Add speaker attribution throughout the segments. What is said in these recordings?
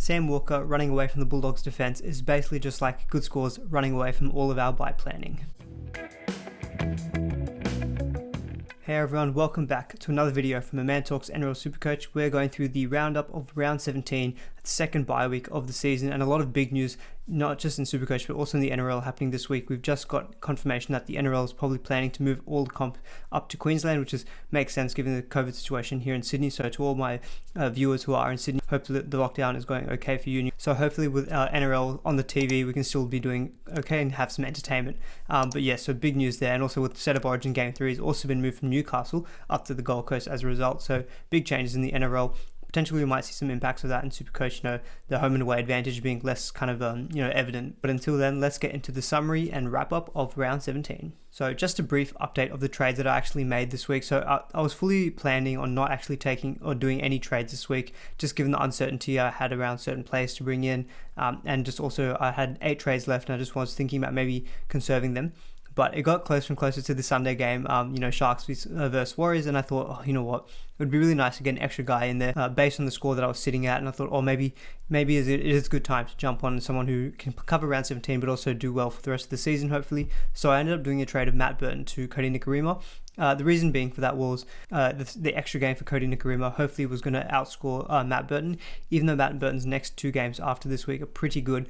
Speaker 1: Sam Walker running away from the Bulldogs defence is basically just like good scores running away from all of our bye planning. Hey everyone, welcome back to another video from A Man Talks NRL SuperCoach. We're going through the roundup of round 17, the second bye week of the season, and a lot of big news, not just in SuperCoach but also in the NRL happening this week. We've just got confirmation that the NRL is probably planning to move all the comp up to Queensland, which makes sense given the COVID situation here in Sydney. So to all my viewers who are in Sydney, hopefully the lockdown is going okay for you. So hopefully with NRL on the TV, we can still be doing okay and have some entertainment. But yeah, so big news there. And also with Set of Origin Game 3 has also been moved from Newcastle up to the Gold Coast as a result. So big changes in the NRL. Potentially we might see some impacts of that in SuperCoach, the home and away advantage being less kind of, evident. But until then, let's get into the summary and wrap up of round 17. So just a brief update of the trades that I actually made this week. So I was fully planning on not actually taking or doing any trades this week, just given the uncertainty I had around certain players to bring in. And just also I had 8 trades left and I just was thinking about maybe conserving them. But it got closer and closer to the Sunday game, Sharks versus Warriors, and I thought, you know what, it would be really nice to get an extra guy in there based on the score that I was sitting at, and I thought, maybe it is a good time to jump on someone who can cover round 17 but also do well for the rest of the season, hopefully. So I ended up doing a trade of Matt Burton to Cody Nikorima. The reason being for that was the extra game for Cody Nikorima hopefully was going to outscore Matt Burton, even though Matt Burton's next 2 games after this week are pretty good.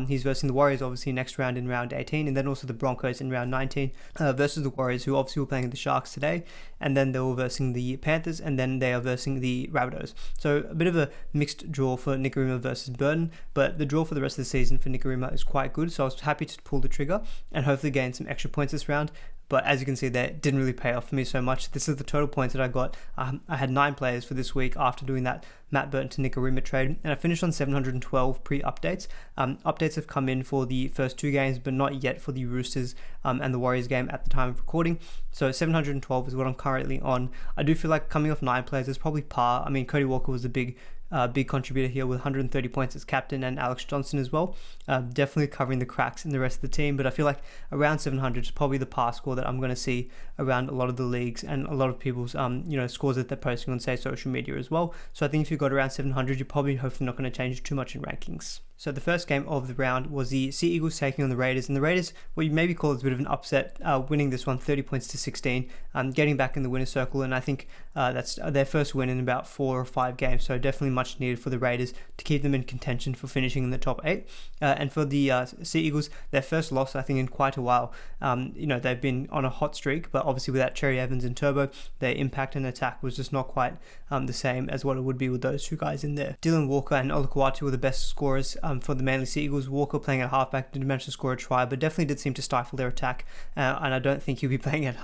Speaker 1: He's versing the Warriors obviously next round in round 18, and then also the Broncos in round 19 versus the Warriors, who obviously were playing the Sharks today, and then they were versing the Panthers, and then they are versing the Rabbitohs. So a bit of a mixed draw for Nikorima versus Burton, but the draw for the rest of the season for Nikorima is quite good, so I was happy to pull the trigger and hopefully gain some extra points this round. But as you can see, that didn't really pay off for me so much. This is the total points that I got. I had 9 players for this week after doing that Matt Burton to Nikorima trade, and I finished on 712 pre-updates. Updates have come in for the first 2 games, but not yet for the Roosters and the Warriors game at the time of recording. So 712 is what I'm currently on. I do feel like coming off 9 players is probably par. I mean, Cody Walker was a big contributor here with 130 points as captain, and Alex Johnson as well, definitely covering the cracks in the rest of the team. But I feel like around 700 is probably the par score that I'm going to see around a lot of the leagues and a lot of people's scores that they're posting on, say, social media as well. So I think if you got around 700, you're probably hopefully not going to change too much in rankings. So the first game of the round was the Sea Eagles taking on the Raiders, and the Raiders, what you maybe call is a bit of an upset, winning this one 30 points to 16, getting back in the winner's circle, and I think that's their first win in about 4 or 5 games, so definitely much needed for the Raiders to keep them in contention for finishing in the top 8. And for the Sea Eagles, their first loss I think in quite a while. They've been on a hot streak, but obviously without Cherry Evans and Turbo, their impact and attack was just not quite the same as what it would be with those 2 guys in there. Dylan Walker and Olakuatu were the best scorers for the Manly Sea Eagles. Walker playing at halfback didn't manage to score a try, but definitely did seem to stifle their attack, and I don't think he'll be playing in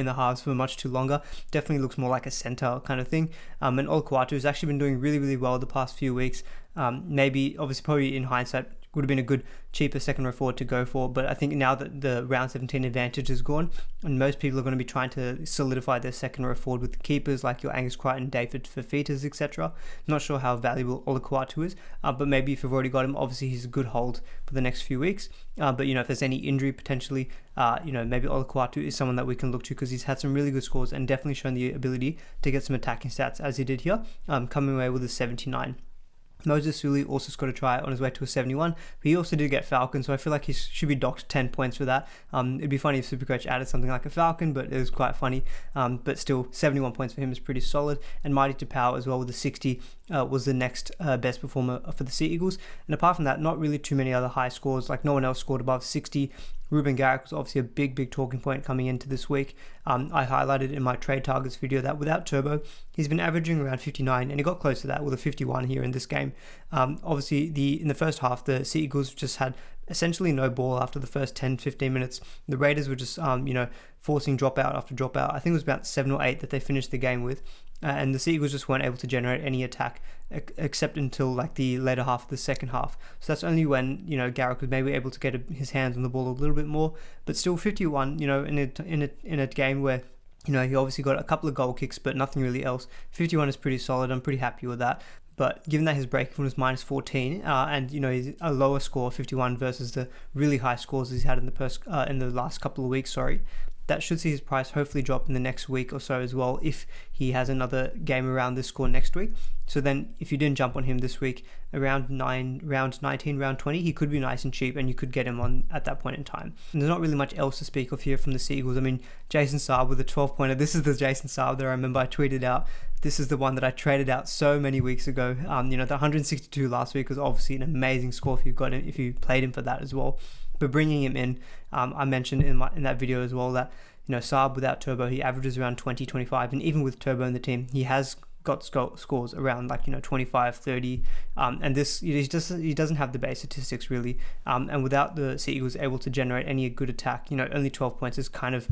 Speaker 1: the halves for much too longer. Definitely looks more like a centre kind of thing. And Olakuatu has actually been doing really, really well the past few weeks. Probably in hindsight would have been a good cheaper second row forward to go for, but I think now that the round 17 advantage is gone and most people are going to be trying to solidify their second row forward with keepers like your Angus Crichton, David Fafitas, etc. Not sure how valuable Olakuatu is, but maybe if you've already got him, obviously he's a good hold for the next few weeks. But if there's any injury potentially, maybe Olakuatu is someone that we can look to because he's had some really good scores and definitely shown the ability to get some attacking stats as he did here, coming away with a 79. Moses Suli also scored a try on his way to a 71, but he also did get Falcon, so I feel like he should be docked 10 points for that. It'd be funny if SuperCoach added something like a Falcon, but it was quite funny. But still, 71 points for him is pretty solid. And Mighty Tapau as well with a 60 was the next best performer for the Sea Eagles. And apart from that, not really too many other high scores, like no one else scored above 60. Ruben Garrick was obviously a big talking point coming into this week. I highlighted in my trade targets video that without Turbo, he's been averaging around 59, and he got close to that with a 51 here in this game. Obviously, in the first half, the Sea Eagles just had essentially no ball after the first 10-15 minutes. The Raiders were just, forcing dropout after dropout. I think it was about 7 or 8 that they finished the game with. And the Sea Eagles just weren't able to generate any attack except until like the later half of the second half. So that's only when Garrick was maybe able to get his hands on the ball a little bit more. But still 51, in a game where he obviously got a couple of goal kicks, but nothing really else. 51 is pretty solid. I'm pretty happy with that. But given that his break-even was minus 14, and he's a lower score, 51, versus the really high scores he's had in the last couple of weeks, that should see his price hopefully drop in the next week or so as well, if he has another game around this score next week. So then if you didn't jump on him this week, around round 19, round 20, he could be nice and cheap, and you could get him on at that point in time. And there's not really much else to speak of here from the Seagulls. I mean, Jason Saab with a 12-pointer. This is the Jason Saab that I remember I tweeted out. This is the one that I traded out so many weeks ago. The 162 last week was obviously an amazing score if you played him for that as well. But bringing him in, I mentioned in that video as well that Saab without Turbo, he averages around 20, 25, and even with Turbo in the team, he has got scores around 25, 30, and this he doesn't have the base statistics really, and without the Sea Eagles able to generate any good attack, only 12 points is kind of,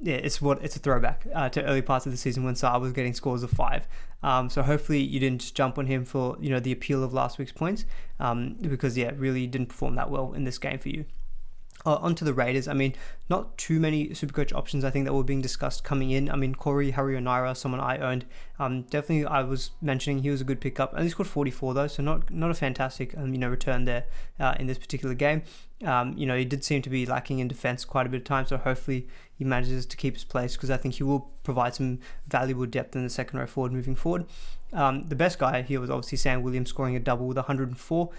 Speaker 1: it's a throwback to early parts of the season when Saab was getting scores of 5. So hopefully you didn't just jump on him for the appeal of last week's points, because really didn't perform that well in this game for you. Onto the Raiders, I mean, not too many Supercoach options I think that were being discussed coming in. I mean, Corey Harionara, someone I owned, definitely I was mentioning he was a good pickup. Only scored 44 though, so not a fantastic return there in this particular game. He did seem to be lacking in defense quite a bit of time, so hopefully he manages to keep his place, because I think he will provide some valuable depth in the second row forward moving forward. The best guy here was obviously Sam Williams, scoring a double with 104.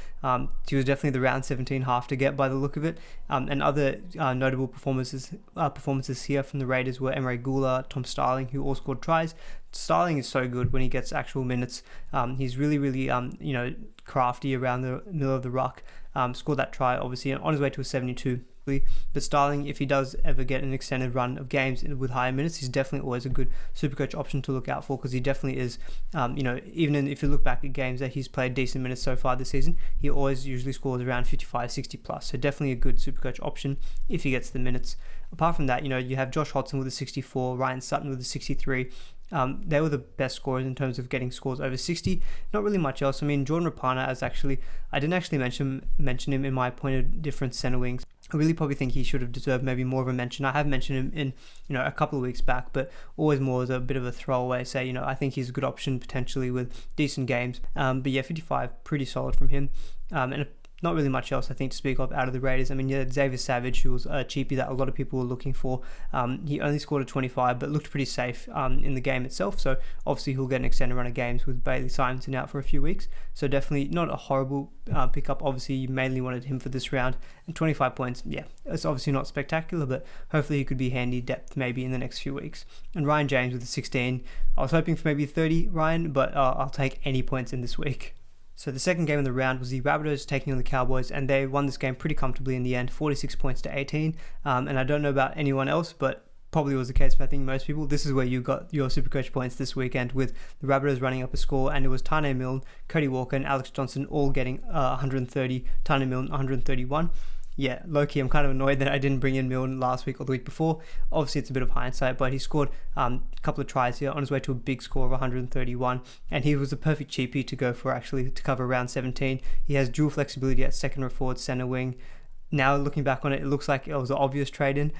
Speaker 1: He was definitely the round 17 half to get by the look of it. And other notable performances here from the Raiders were Emre Gula, Tom Starling, who all scored tries. Starling is so good when he gets actual minutes. He's really crafty around the middle of the ruck. Scored that try obviously on his way to a 72. But Starling, if he does ever get an extended run of games with higher minutes, he's definitely always a good Supercoach option to look out for, because he definitely is, even if you look back at games that he's played decent minutes so far this season, he always usually scores around 55, 60 plus. So definitely a good Supercoach option if he gets the minutes. Apart from that, you have Josh Hodgson with a 64, Ryan Sutton with a 63. They were the best scorers in terms of getting scores over 60. Not really much else. I mean, Jordan Rapana, I didn't actually mention him in my point of difference center wings. I really probably think he should have deserved maybe more of a mention. I have mentioned him in a couple of weeks back, but always more as a bit of a throwaway. Say, I think he's a good option potentially with decent games. But yeah, 55, pretty solid from him. And not really much else I think to speak of out of the Raiders. I mean, Xavier Savage, who was a cheapie that a lot of people were looking for. He only scored a 25, but looked pretty safe in the game itself. So obviously he'll get an extended run of games with Bailey Simonson out for a few weeks. So definitely not a horrible pickup. Obviously you mainly wanted him for this round. And 25 points, yeah, it's obviously not spectacular, but hopefully he could be handy depth maybe in the next few weeks. And Ryan James with a 16. I was hoping for maybe 30, Ryan, but I'll take any points in this week. So the second game of the round was the Rabbitohs taking on the Cowboys, and they won this game pretty comfortably in the end, 46 points to 18. And I don't know about anyone else, but probably was the case for I think most people. This is where you got your Supercoach points this weekend, with the Rabbitohs running up a score, and it was Taane Milne, Cody Walker and Alex Johnson all getting 130, Taane Milne 131. Yeah, low-key, I'm kind of annoyed that I didn't bring in Milne last week or the week before. Obviously, it's a bit of hindsight, but he scored a couple of tries here on his way to a big score of 131, and he was the perfect cheapie to go for, actually, to cover round 17. He has dual flexibility at second row forward, center wing. Now, looking back on it, it looks like it was an obvious trade-in.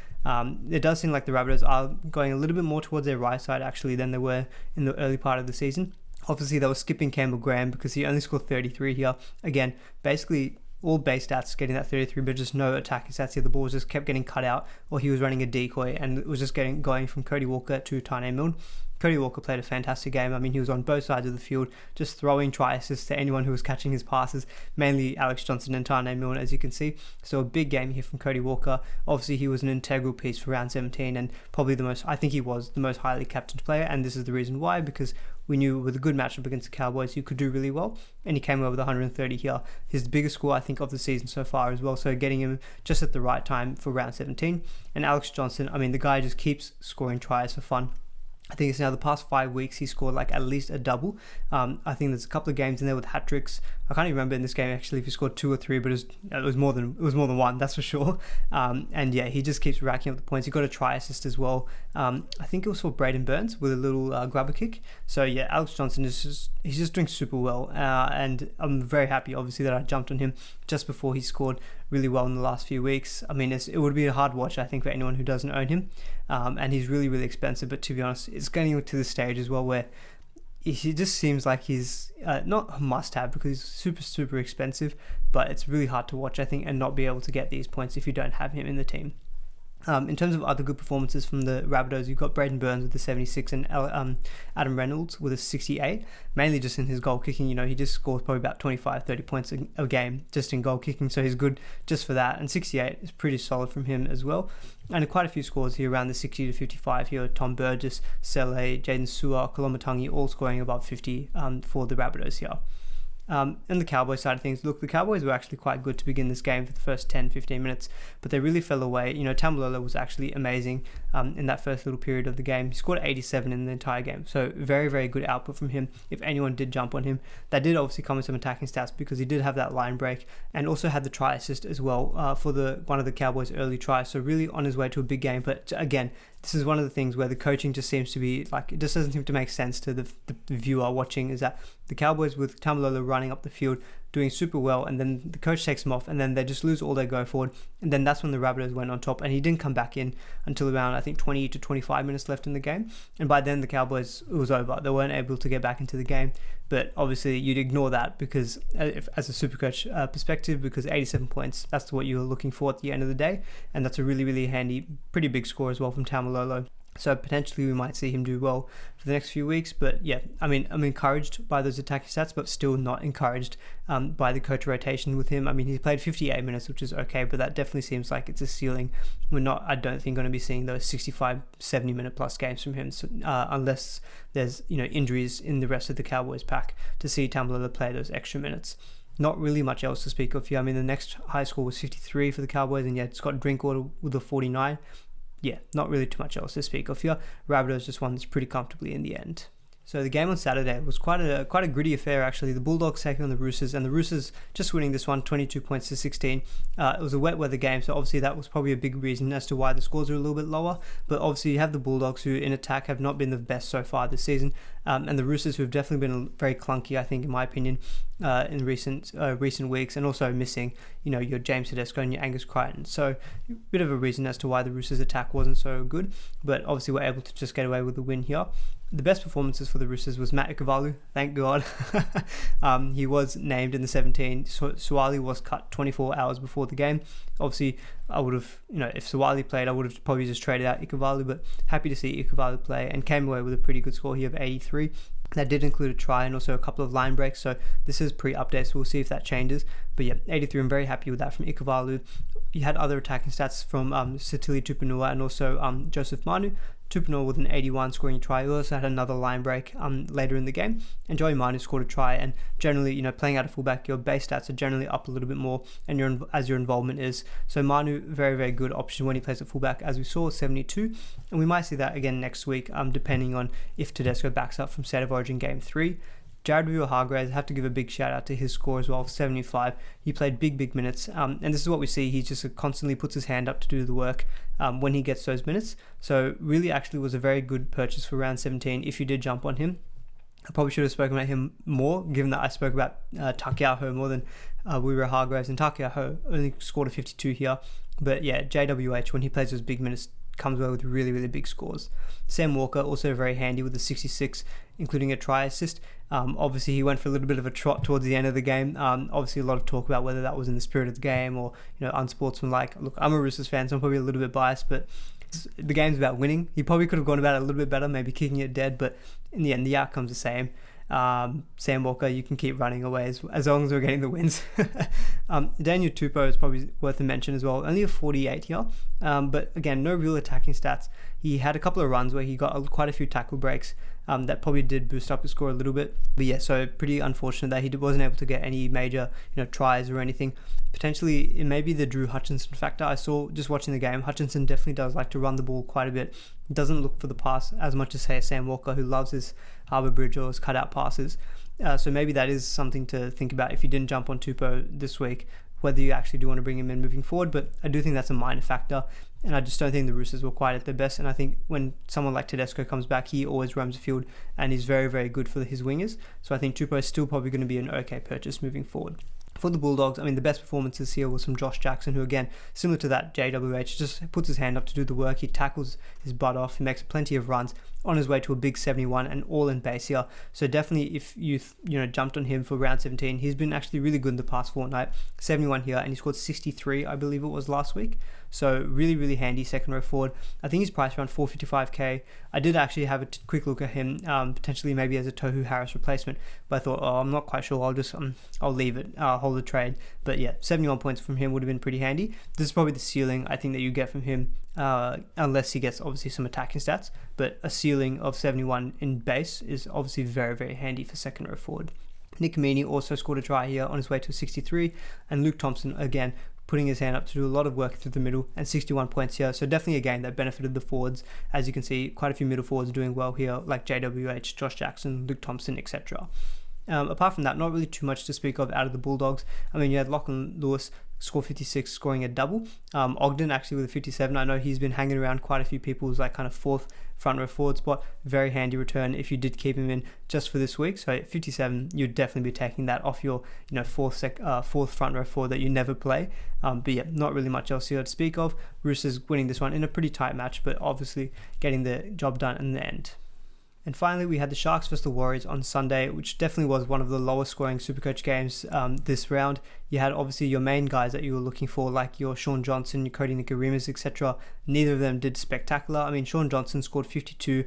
Speaker 1: It does seem like the Rabbitohs are going a little bit more towards their right side, actually, than they were in the early part of the season. Obviously, they were skipping Campbell Graham because he only scored 33 here. Again, basically all base stats getting that 33, but just no attacking stats here. The ball just kept getting cut out, or he was running a decoy, and it was just going from Cody Walker to Taane Milne. Cody Walker played a fantastic game. I mean, he was on both sides of the field, just throwing try assists to anyone who was catching his passes, mainly Alex Johnson and Taane Milne, as you can see. So a big game here from Cody Walker. Obviously, he was an integral piece for round 17, and probably I think he was the most highly captained player, and this is the reason why, because we knew with a good matchup against the Cowboys, you could do really well, and he came over with 130 here. His biggest score, I think, of the season so far as well, so getting him just at the right time for round 17. And Alex Johnson, I mean, the guy just keeps scoring tries for fun. I think it's now the past 5 weeks he scored like at least a double. I think there's a couple of games in there with hat tricks. I can't even remember in this game actually if he scored 2 or 3, but it was more than one, that's for sure. And yeah, he just keeps racking up the points. He got a try assist as well. I think it was for Braden Burns with a little grabber kick. So yeah, Alex Johnson he's just doing super well, and I'm very happy obviously that I jumped on him just before he scored really well in the last few weeks. I mean, it would be a hard watch I think for anyone who doesn't own him, and he's really, really expensive, but to be honest, it's getting to the stage as well where he just seems like he's not a must-have because he's super, super expensive, but it's really hard to watch I think and not be able to get these points if you don't have him in the team. In terms of other good performances from the Rabbitohs, you've got Braden Burns with a 76 and Adam Reynolds with a 68, mainly just in his goal kicking. He just scores probably about 25-30 points a game just in goal kicking, so he's good just for that. And 68 is pretty solid from him as well. And quite a few scores here around the 60 to 55 here. Tom Burgess, Sele, Jaden Sewer, Kolomatangi all scoring above 50 for the Rabbitohs here. And the Cowboys side of things, look, the Cowboys were actually quite good to begin this game for the first 10-15 minutes, but they really fell away. Tamalolo was actually amazing in that first little period of the game. He scored 87 in the entire game, so very, very good output from him if anyone did jump on him. That did obviously come with some attacking stats because he did have that line break and also had the try assist as well for one of the Cowboys' early tries, so really on his way to a big game. But again, this is one of the things where the coaching just seems to be it just doesn't seem to make sense to the viewer watching, is that the Cowboys with Tamalolo running up the field doing super well, and then the coach takes him off, and then they just lose all their go forward, and then that's when the Rabbitohs went on top, and he didn't come back in until around, I think, 20 to 25 minutes left in the game, and by then the Cowboys, it was over. They weren't able to get back into the game, but obviously you'd ignore that because as a SuperCoach perspective, because 87 points, that's what you're looking for at the end of the day, and that's a really, really handy, pretty big score as well from Tamalolo. So potentially we might see him do well for the next few weeks. But yeah, I'm encouraged by those attacking stats, but still not encouraged by the coach rotation with him. He played 58 minutes, which is okay, but that definitely seems like it's a ceiling. I don't think, going to be seeing those 65, 70 minute plus games from him, unless there's injuries in the rest of the Cowboys pack to see Tamalolo play those extra minutes. Not really much else to speak of here. The next high score was 53 for the Cowboys, and yeah, Scott Drinkwater with a 49. Yeah, not really too much else to speak of here. Rabbitohs just won this pretty comfortably in the end. So the game on Saturday was quite a gritty affair actually. The Bulldogs taking on the Roosters, and the Roosters just winning this one 22 points to 16. It was a wet weather game, so obviously that was probably a big reason as to why the scores are a little bit lower. But obviously you have the Bulldogs, who in attack have not been the best so far this season, and the Roosters, who have definitely been very clunky, I think, in my opinion, in recent weeks, and also missing your James Tedesco and your Angus Crichton. So a bit of a reason as to why the Roosters attack wasn't so good, but obviously we're able to just get away with the win here. The best performances for the Roosters was Matt Ikuvalu, thank God. He was named in the 17. Suwali was cut 24 hours before the game. Obviously, I would have, if Suwali played, I would have probably just traded out Ikuvalu, but happy to see Ikuvalu play, and came away with a pretty good score here of 83. That did include a try and also a couple of line breaks, so this is pre-update, so we'll see if that changes. But yeah, 83, I'm very happy with that from Ikuvalu. You had other attacking stats from Sitili Tupanua and also Joseph Manu. Tupanua with an 81 scoring a try. He also had another line break later in the game, and Joey Manu scored a try. And generally, playing out of fullback, your base stats are generally up a little bit more, and as your involvement is. So Manu, very, very good option when he plays at fullback, as we saw, 72, and we might see that again next week, depending on if Tedesco backs up from State of Origin Game 3. Jared Waerea-Hargreaves, I have to give a big shout out to his score as well, 75. He played big minutes, and this is what we see. He just constantly puts his hand up to do the work when he gets those minutes. So really actually was a very good purchase for round 17 if you did jump on him. I probably should have spoken about him more, given that I spoke about Takiaho more than Waerea-Hargreaves, and Takiaho only scored a 52 here. But yeah, JWH, when he plays those big minutes, comes away with really, really big scores. Sam Walker, also very handy with a 66, including a try assist. Obviously, he went for a little bit of a trot towards the end of the game. Obviously, a lot of talk about whether that was in the spirit of the game or, unsportsmanlike. Look, I'm a Roosters fan, so I'm probably a little bit biased, but the game's about winning. He probably could have gone about it a little bit better, maybe kicking it dead, but in the end, the outcome's the same. Sam Walker, you can keep running away as long as we're getting the wins. Daniel Tupou is probably worth a mention as well. Only a 48 here, but again, no real attacking stats. He had a couple of runs where he got quite a few tackle breaks that probably did boost up his score a little bit. But yeah, so pretty unfortunate that he wasn't able to get any major tries or anything. Potentially, it may be the Drew Hutchinson factor. I saw just watching the game, Hutchinson definitely does like to run the ball quite a bit. Doesn't look for the pass as much as, say, Sam Walker, who loves his Harbour Bridge or his cutout passes. So maybe that is something to think about if you didn't jump on Tupou this week, whether you actually do want to bring him in moving forward. But I do think that's a minor factor, and I just don't think the Roosters were quite at their best. And I think when someone like Tedesco comes back, he always roams the field, and he's very, very good for his wingers. So I think Tupou is still probably going to be an okay purchase moving forward. For the Bulldogs, the best performances here was from Josh Jackson, who again, similar to that JWH, just puts his hand up to do the work. He tackles his butt off, he makes plenty of runs, on his way to a big 71 and all in base here. So definitely if you jumped on him for round 17, he's been actually really good in the past fortnight. 71 here, and he scored 63, I believe it was last week. So really, really handy second row forward. I think he's priced around 455k. I did actually have a quick look at him, potentially maybe as a Tohu Harris replacement, but I thought, I'm not quite sure. I'll leave it, hold the trade. But yeah, 71 points from him would have been pretty handy. This is probably the ceiling I think that you get from him, unless he gets obviously some attacking stats. But a ceiling of 71 in base is obviously very, very handy for second row forward. Nick Meaney also scored a try here on his way to 63, and Luke Thompson again putting his hand up to do a lot of work through the middle, and 61 points here. So definitely a game that benefited the forwards. As you can see, quite a few middle forwards doing well here, like JWH, Josh Jackson, Luke Thompson, etc. Apart from that, not really too much to speak of out of the Bulldogs. I mean, you had Lachlan Lewis score 56, scoring a double. Ogden actually with a 57. I know he's been hanging around quite a few people's like kind of fourth front row forward spot. Very handy return if you did keep him in just for this week. So 57, you'd definitely be taking that off your fourth front row forward that you never play. But yeah, not really much else here to speak of. Roosters winning this one in a pretty tight match, but obviously getting the job done in the end. And finally, we had the Sharks versus the Warriors on Sunday, which definitely was one of the lowest scoring Supercoach games this round. You had obviously your main guys that you were looking for, like your Sean Johnson, your Cody Nikorimas, etc. Neither of them did spectacular. I mean, Sean Johnson scored 52.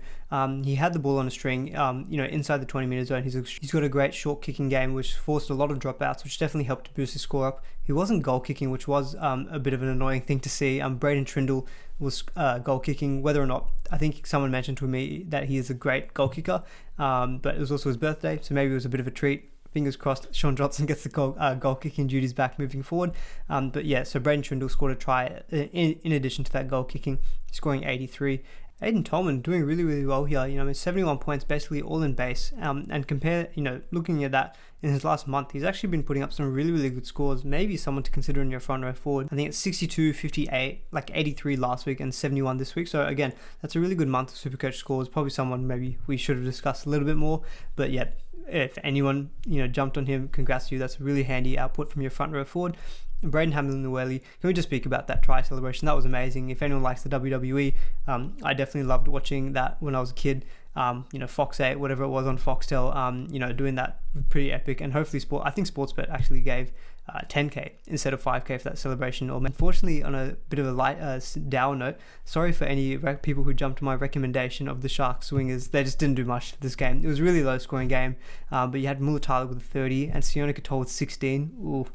Speaker 1: He had the ball on a string, inside the 20-meter zone. He's got a great short kicking game, which forced a lot of dropouts, which definitely helped to boost his score up. He wasn't goal kicking, which was a bit of an annoying thing to see. Braden Trindle was goal kicking, whether or not, I think someone mentioned to me that he is a great goal kicker, but it was also his birthday, so maybe it was a bit of a treat. Fingers crossed Sean Johnson gets the goal kicking duties back moving forward. But yeah, so Braden Trindle scored a try in addition to that goal kicking, scoring 83. Aiden Tolman doing really, really well here. 71 points, basically all in base. And compare, looking at that in his last month, he's actually been putting up some really, really good scores. Maybe someone to consider in your front row forward. I think it's 62, 58, like 83 last week and 71 this week. So again, that's a really good month of Supercoach scores. Probably someone maybe we should have discussed a little bit more. But yeah, if anyone, jumped on him, congrats to you. That's a really handy output from your front row forward. Braden Hamlin-Ueli, can we just speak about that try celebration? That was amazing. If anyone likes the WWE, I definitely loved watching that when I was a kid. Fox 8, whatever it was on Foxtel, doing that pretty epic. And hopefully I think Sportsbet actually gave 10k instead of 5k for that celebration. Unfortunately, on a bit of a light down note, sorry for any people who jumped to my recommendation of the Sharks swingers. They just didn't do much for this game. It was a really low scoring game, but you had Mulatalo with 30 and Sione Katoa with 16. Ooh.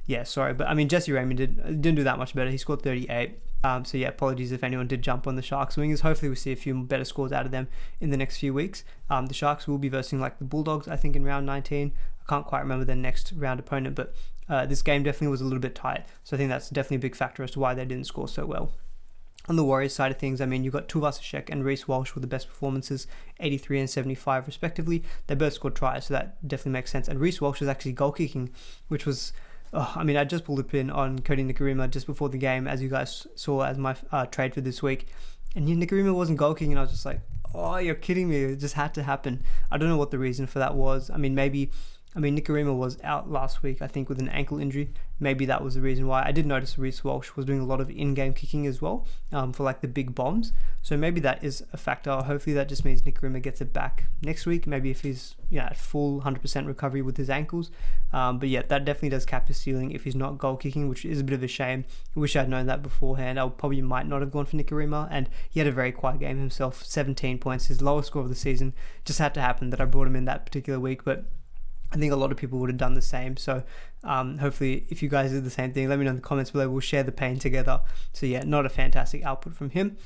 Speaker 1: Yeah, sorry, but I mean, Jesse Raymond didn't do that much better. He scored 38. So yeah, apologies if anyone did jump on the Sharks wingers. Hopefully we'll see a few better scores out of them in the next few weeks. The Sharks will be versing like the Bulldogs, I think, in round 19. I can't quite remember their next round opponent, but this game definitely was a little bit tight. So I think that's definitely a big factor as to why they didn't score so well. On the Warriors side of things, I mean, you've got Tuvasashek and Reece Walsh with the best performances, 83 and 75 respectively. They both scored tries, so that definitely makes sense. And Reece Walsh was actually goal kicking, which was... I just pulled a pin on Cody Nikorima just before the game, as you guys saw as my trade for this week. And Nikorima wasn't goal kicking, and I was just like, oh, you're kidding me. It just had to happen. I don't know what the reason for that was. Nikorima was out last week, I think, with an ankle injury. Maybe that was the reason why. I did notice Reece Walsh was doing a lot of in-game kicking as well, for like the big bombs. So maybe that is a factor. Hopefully that just means Nikorima gets it back next week. Maybe if he's at full 100% recovery with his ankles. But yeah, that definitely does cap his ceiling if he's not goal kicking, which is a bit of a shame. I wish I'd known that beforehand. I probably might not have gone for Nikorima, and he had a very quiet game himself. 17 points, his lowest score of the season. Just had to happen that I brought him in that particular week, but I think a lot of people would have done the same. So hopefully if you guys did the same thing, let me know in the comments below. We'll share the pain together. So yeah, not a fantastic output from him.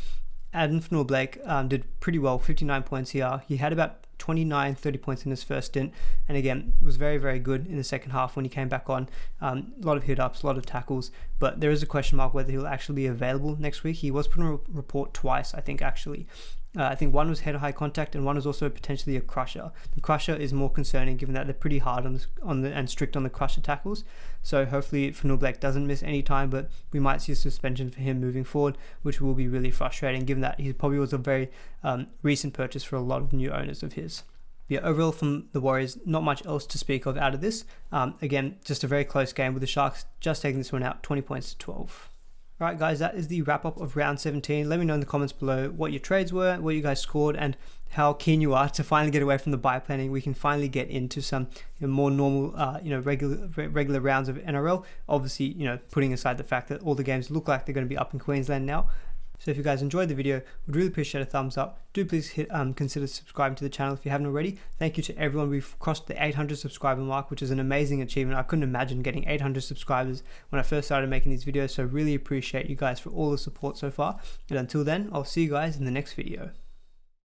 Speaker 1: Adam Fanua-Blake did pretty well, 59 points here. He had about 30 points in his first stint, and again was very, very good in the second half when he came back on. A lot of hit ups, a lot of tackles, but there is a question mark whether he'll actually be available next week. He was put on a report twice, I think, actually. I think one was head-high contact and one was also potentially a crusher. The crusher is more concerning given that they're pretty hard and strict on the crusher tackles. So hopefully Fanua-Blake doesn't miss any time, but we might see a suspension for him moving forward, which will be really frustrating given that he probably was a very recent purchase for a lot of new owners of his. Yeah, overall from the Warriors, not much else to speak of out of this. Again, just a very close game with the Sharks just taking this one out, 20 points to 12. Alright guys, that is the wrap up of round 17. Let me know in the comments below what your trades were, what you guys scored, and how keen you are to finally get away from the bye planning. We can finally get into some more normal, regular rounds of NRL. Obviously, putting aside the fact that all the games look like they're going to be up in Queensland now. So if you guys enjoyed the video, would really appreciate a thumbs up. Do please consider subscribing to the channel if you haven't already. Thank you to everyone. We've crossed the 800 subscriber mark, which is an amazing achievement. I couldn't imagine getting 800 subscribers when I first started making these videos. So really appreciate you guys for all the support so far. And until then, I'll see you guys in the next video.